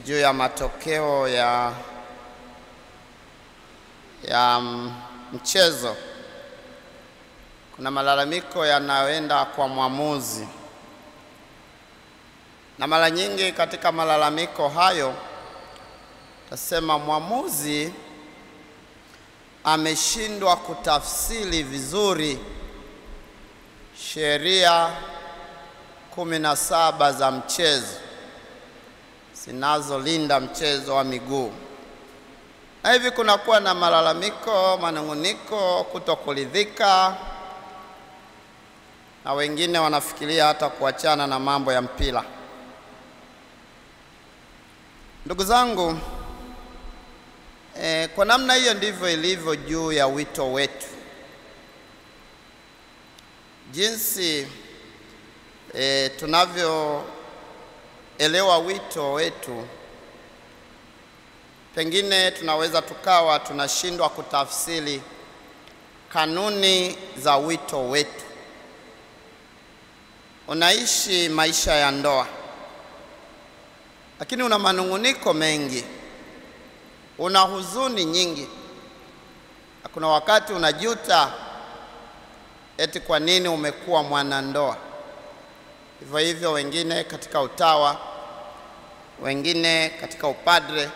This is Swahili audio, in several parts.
juu ya matokeo ya mchezo. Kuna malalamiko yanayoenda kwa mwamuzi, na mara nyingi katika malalamiko hayo tasema mwamuzi ameshindwa kutafsiri vizuri sheria 17 za mchezo zinazolinda mchezo wa miguu. Na hivi kunakuwa na malalamiko, manunguniko, kutokuridhika, na wengine wanafikiria hata kuachana na mambo ya mpira. Ndugu zangu, kwa namna hiyo ndivyo ilivyo juu ya wito wetu. Jinsi tunavyoelewa wito wetu, pengine tunaweza tukawa tunashindwa kutafsiri kanuni za wito wetu. Unaishi maisha ya ndoa, lakini una manunguniko mengi, una huzuni nyingi. Kuna wakati unajuta eti kwa nini umekuwa mwanandoa. Hivyo hivyo wengine katika utawa, wengine katika upadre,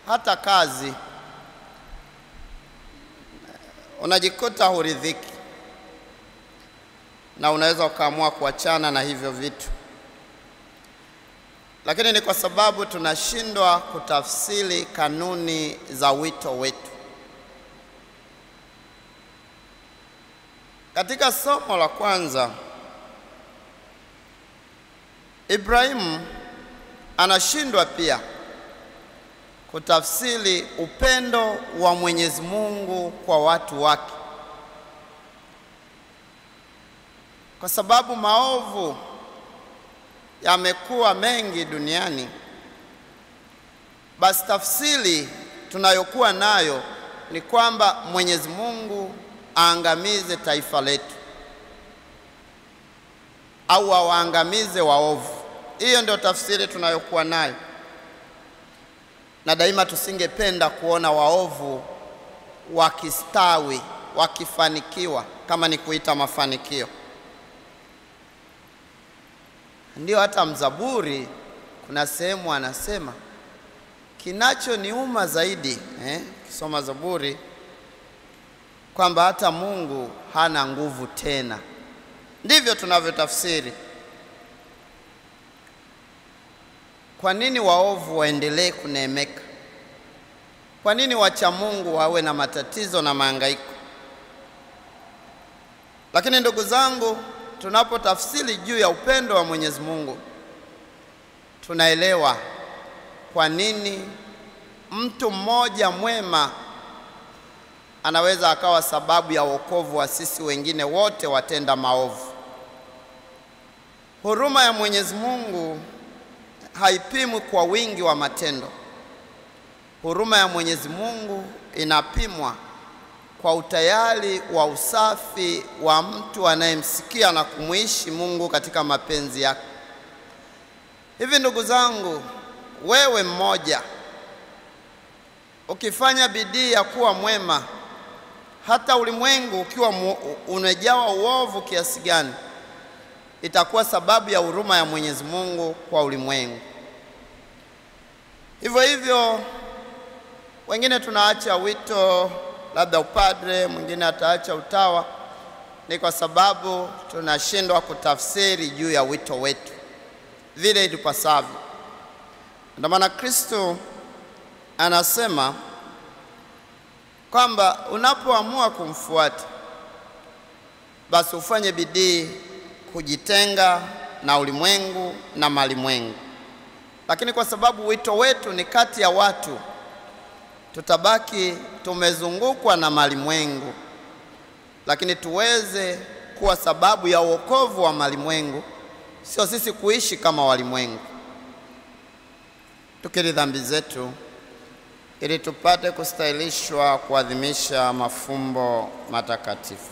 hata kazi, unajikuta huridhiki na unaweza ukaamua kuachana na hivyo vitu. Lakini ni kwa sababu tunashindwa kutafsiri kanuni za wito wetu. Katika somo la kwanza, Ibrahimu anashindwa pia kutafsiri upendo wa Mwenyezi Mungu kwa watu wake, kwa sababu maovu yamekuwa mengi duniani. Basi tafsiri tunayokuwa nayo ni kwamba Mwenyezi Mungu aangamize taifa letu au awaangamize waovu. Hiyo ndio tafsiri tunayokuwa nayo, na daima tusingependa kuona waovu wakistawi, wakifanikiwa, kama ni kuita mafanikio. Ndio hata mzaburi kuna sehemu anasema kinachoniuma zaidi, kisoma Zaburi, kwamba hata Mungu hana nguvu tena. Ndivyo tunavyotafsiri. Kwa nini waovu waendelee kuneemeka? Kwa nini wacha Mungu wawe na matatizo na mahangaiko? Lakini ndugu zangu, tunapotafsiri juu ya upendo wa Mwenyezi Mungu, tunaelewa kwa nini mtu mmoja mwema anaweza akawa sababu ya wokovu wa sisi wengine wote watenda maovu. Huruma ya Mwenyezi Mungu haipimwi kwa wingi wa matendo. Huruma ya Mwenyezi Mungu inapimwa kwa utayari wa usafi wa mtu anayemsikia na kumuishi Mungu katika mapenzi yake. Hivi ndugu zangu, wewe mmoja ukifanya bidii ya kuwa mwema, hata ulimwengu ukiwa unajawa uovu kiasi gani, itakuwa sababu ya huruma ya Mwenyezi Mungu kwa ulimwengu. Hivyo hivyo wengine tunaacha wito, labda upadre, mwingine ataacha utawa, ni kwa sababu tunashindwa kutafsiri juu ya wito wetu vile itupasavyo. Ndio maana Kristo anasema kwamba unapoamua kumfuata, basi ufanye bidii kujitenga na ulimwengu na malimwengu. Lakini kwa sababu wito wetu ni kati ya watu, tutabaki tumezungukwa na malimwengu, lakini tuweze kuwa sababu ya wokovu wa malimwengu, sio sisi kuishi kama walimwengu. Tukiri dhambi zetu ili tupate kustahilishwa kuadhimisha mafumbo matakatifu.